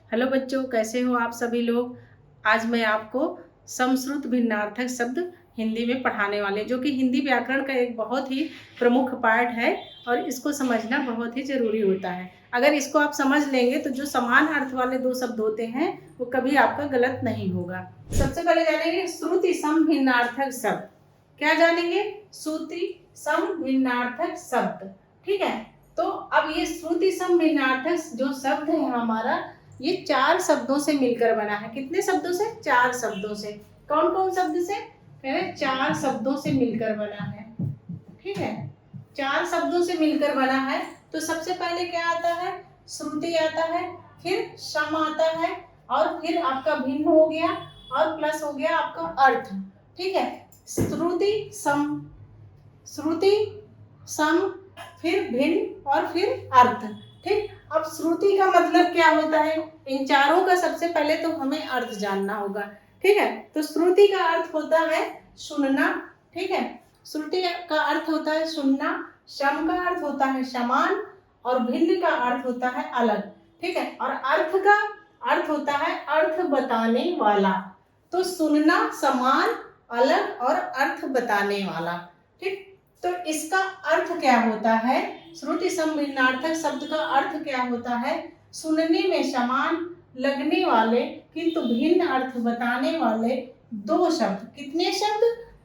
Hello बच्चों, कैसे हो आप सभी लोग। आज मैं आपको समश्रुत भिन्नार्थक शब्द हिंदी में पढ़ाने वाले, जो कि हिंदी व्याकरण का एक बहुत ही प्रमुख पार्ट है और इसको समझना बहुत ही ज़रूरी होता है। अगर इसको आप समझ लेंगे तो जो समान अर्थ वाले दो शब्द होते हैं वो कभी आपका गलत नहीं होगा। सबसे पहले जानेंगे श्रुति सम भिन्नार्थक शब्द। क्या जानेंगे? श्रुति सम भिन्नार्थक शब्द। ठीक है, तो अब ये श्रुति सम भिन्नार्थक जो शब्द है हमारा, ये 4 शब्दों से मिलकर बना है। कितने शब्दों से? 4 शब्दों से। कौन कौन शब्द से? कह रहे 4 शब्दों से मिलकर बना है। ठीक है, 4 शब्दों से मिलकर बना है। तो सबसे पहले क्या आता है? श्रुति आता है, फिर सम आता है, और फिर आपका भिन्न हो गया, और प्लस हो गया आपका अर्थ। ठीक है, श्रुति सम, श्रुति सम, फिर भिन्न और फिर अर्थ। ठीक, अब श्रुति का मतलब क्या होता है? इन चारों का सबसे पहले तो हमें अर्थ जानना होगा। ठीक है, तो श्रुति का अर्थ होता है सुनना। ठीक है, श्रुति का अर्थ होता है सुनना, सम का अर्थ होता है समान, और भिन्न का अर्थ होता है अलग। ठीक है, और अर्थ का अर्थ होता है अर्थ बताने वाला। तो सुनना, समान, अलग और अर्थ बताने वाला। ठीक, तो इसका अर्थ क्या होता है? श्रुति सम भिन्नार्थक शब्द का अर्थ क्या होता है? सुनने में समान लगने वाले किंतु भिन्न अर्थ बताने वाले दो शब्द। कितने शब्द?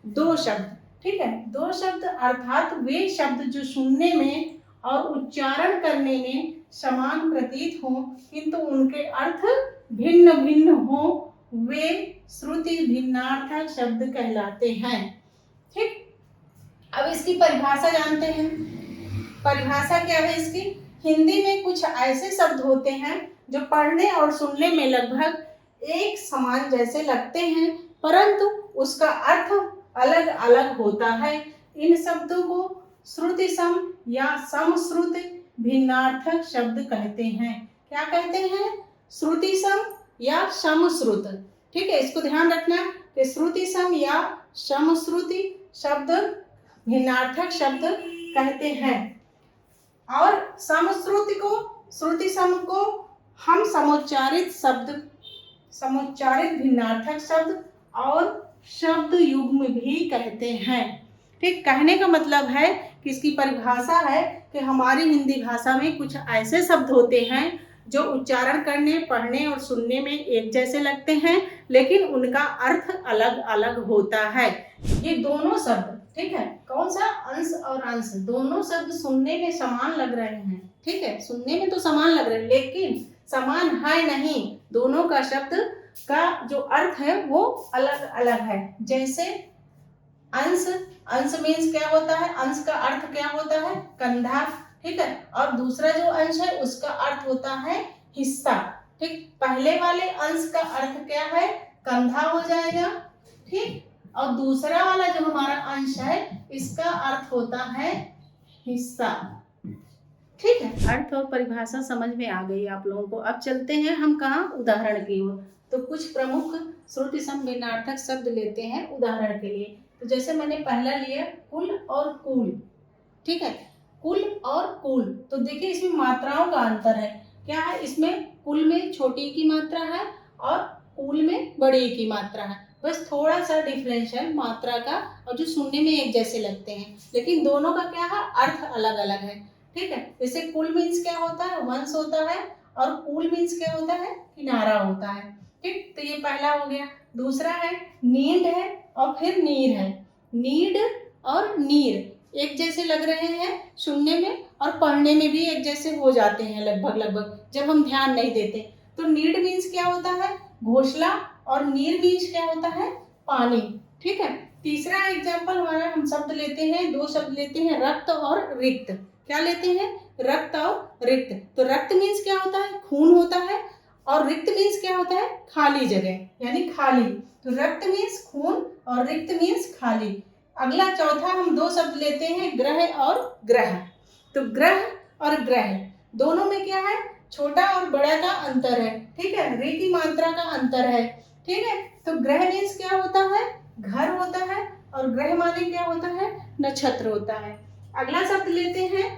2 शब्द। ठीक है, 2 शब्द अर्थात वे शब्द जो सुनने में और उच्चारण करने में समान प्रतीत हो किंतु उनके अर्थ भिन्न भिन्न हो, वे श्रुति भिन्नार्थक शब्द कहलाते हैं। ठीक, अब इसकी परिभाषा जानते हैं। परिभाषा क्या है इसकी? हिंदी में कुछ ऐसे शब्द होते हैं जो पढ़ने और सुनने में लगभग एक समान जैसे लगते हैं, परंतु उसका अर्थ अलग अलग होता है। इन शब्दों को श्रुति सम या समश्रुत भिन्नार्थक शब्द कहते हैं। क्या कहते हैं? श्रुति सम या समश्रुत। ठीक है, इसको ध्यान रखना कि श्रुति सम या समश्रुति शब्द भिन्नार्थक शब्द कहते हैं, और समश्रुति को, श्रुति सम को हम समुच्चारित शब्द, समुच्चारित भिन्नार्थक शब्द और शब्द युग्म भी कहते हैं। ठीक, कहने का मतलब है कि इसकी परिभाषा है कि हमारी हिंदी भाषा में कुछ ऐसे शब्द होते हैं जो उच्चारण करने, पढ़ने और सुनने में एक जैसे लगते हैं, लेकिन उनका अर्थ अलग अलग होता है। ये दोनों शब्द, ठीक है, कौन सा? अंश और अंश, दोनों शब्द सुनने में समान लग रहे हैं। ठीक है, सुनने में तो समान लग रहे हैं लेकिन समान है नहीं। दोनों का शब्द का जो अर्थ है वो अलग अलग है। जैसे अंश, अंश मीन्स क्या होता है? अंश का अर्थ क्या होता है? कंधा। ठीक है, और दूसरा जो अंश है उसका अर्थ होता है हिस्सा। ठीक, पहले वाले अंश का अर्थ क्या है? कंधा हो जाएगा। ठीक, और दूसरा वाला जो हमारा अंश है इसका अर्थ होता है हिस्सा। ठीक है, अर्थ और परिभाषा समझ में आ गई आप लोगों को। अब चलते हैं हम कहाँ? उदाहरण की ओर। तो कुछ प्रमुख श्रुति सम भिन्नार्थक शब्द लेते हैं उदाहरण के लिए। तो जैसे मैंने पहला लिया कुल और कूल। ठीक है, कुल और कूल, तो देखिए इसमें मात्राओं का अंतर है। क्या है इसमें? कुल में छोटी की मात्रा है और कूल में बड़ी की मात्रा है। बस थोड़ा सा डिफरेंस है मात्रा का, और जो सुनने में एक जैसे लगते हैं, लेकिन दोनों का क्या है? अर्थ अलग अलग है। ठीक है, जैसे कुल मीन्स क्या होता है? वंश होता है, और कूल मीन्स क्या होता है? किनारा होता है। ठीक, तो ये पहला हो गया। दूसरा है नीड है और फिर नीर है। नीड और नीर एक जैसे लग रहे हैं सुनने में, और पढ़ने में भी एक जैसे हो जाते हैं लगभग लगभग, जब हम ध्यान नहीं देते। तो नीड मीन्स क्या होता है? घोंसला, और नीर मीन्स क्या होता है? पानी। ठीक है, तीसरा एग्जाम्पल हमारा हम शब्द लेते हैं, 2 शब्द लेते हैं, रक्त और रिक्त। क्या लेते हैं? रक्त और रिक्त। तो रक्त मीन्स क्या होता है? खून होता है, और रिक्त मीन्स क्या होता है? खाली जगह, यानी खाली। तो रक्त मीन्स खून और रिक्त मीन्स खाली। अगला चौथा हम 2 शब्द लेते हैं, ग्रह और ग्रह। तो ग्रह और ग्रह दोनों में क्या है? छोटा और बड़ा का अंतर है। ठीक है, रे की मात्रा का अंतर है। ठीक है, तो ग्रह मीन्स क्या होता है? घर होता है, और ग्रह माने क्या होता है? नक्षत्र होता है। अगला शब्द लेते हैं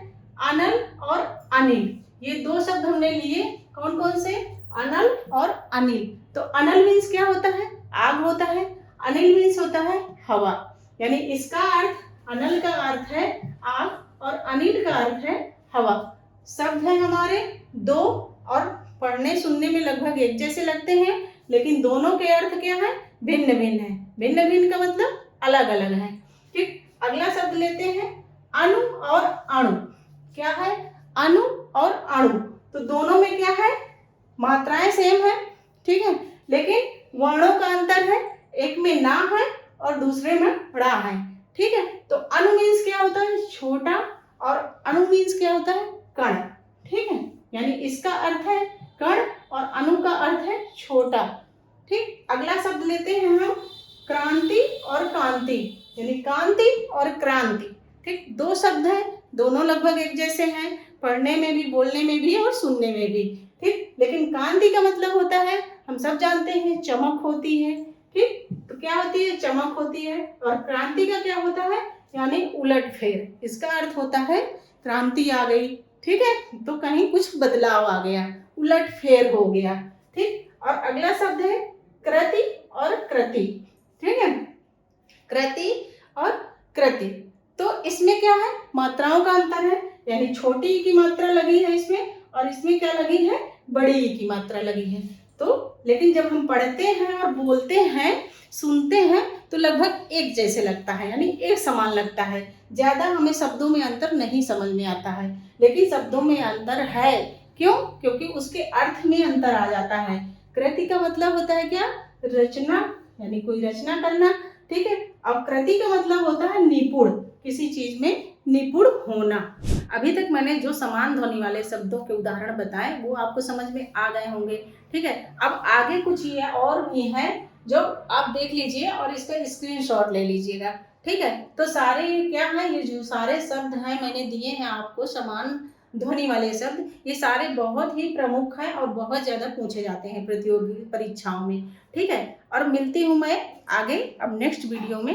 अनल और अनिल। ये 2 शब्द हमने लिए, कौन कौन से? अनल और अनिल। तो अनल मीन्स क्या होता है? आग होता है। अनिल मीन्स होता है हवा। यानी इसका अर्थ, अनल का अर्थ है आग और अनिल का अर्थ है हवा। शब्द है हमारे दो और पढ़ने सुनने में लगभग एक जैसे लगते हैं, लेकिन दोनों के अर्थ क्या है? भिन्न भिन्न है। भिन्न भिन्न का मतलब अलग अलग है। ठीक, अगला शब्द लेते हैं अणु और अणु। क्या है? अणु और अणु। तो दोनों में क्या है? मात्राएं सेम है, ठीक है, लेकिन वर्णों का अंतर है। एक में ना है और दूसरे में ड़ा है। ठीक है, तो अणु मीन्स क्या होता है? छोटा, और अणु मीन्स क्या होता है? कण। ठीक है, यानी इसका अर्थ है कण और अणु का अर्थ है छोटा। ठीक, अगला शब्द लेते हैं हम क्रांति और कांति, यानी कांति और क्रांति। ठीक, दो शब्द हैं, दोनों लगभग एक जैसे हैं, पढ़ने में भी, बोलने में भी और सुनने में भी। ठीक, लेकिन कांति का मतलब होता है, हम सब जानते हैं, चमक होती है। ठीक, तो क्या होती है? चमक होती है। और क्रांति का क्या होता है? यानी उलट फेर। इसका अर्थ होता है क्रांति आ गई। ठीक है, तो कहीं कुछ बदलाव आ गया, उलट फेर हो गया। ठीक, और अगला शब्द है कृति और कृति। ठीक है, कृति और कृति। तो इसमें क्या है? मात्राओं का अंतर है, यानी छोटी ई की मात्रा लगी है इसमें, और इसमें क्या लगी है? बड़ी ई की मात्रा लगी है। तो लेकिन जब हम पढ़ते हैं और बोलते हैं, सुनते हैं, तो लगभग एक जैसे लगता है, यानी एक समान लगता है। ज़्यादा हमें शब्दों में अंतर नहीं समझ में आता है, लेकिन शब्दों में अंतर है। क्यों? क्योंकि उसके अर्थ में अंतर आ जाता है। कृति का मतलब होता है क्या? रचना, यानी कोई रचना करना। ठीक है, अब कृति का मतलब होता है निपुण, किसी चीज में निपुण होना। अभी तक मैंने जो समान ध्वनि वाले शब्दों के उदाहरण बताए वो आपको समझ में आ गए होंगे। ठीक है, अब आगे कुछ ये और भी है जो आप देख लीजिए और इसका स्क्रीनशॉट ले लीजिएगा। ठीक है, तो सारे क्या है? ये जो सारे शब्द हैं मैंने दिए हैं आपको, समान ध्वनि वाले शब्द, ये सारे बहुत ही प्रमुख हैं और बहुत ज्यादा पूछे जाते हैं प्रतियोगी परीक्षाओं में। ठीक है, और मिलती हूँ मैं आगे अब नेक्स्ट वीडियो में।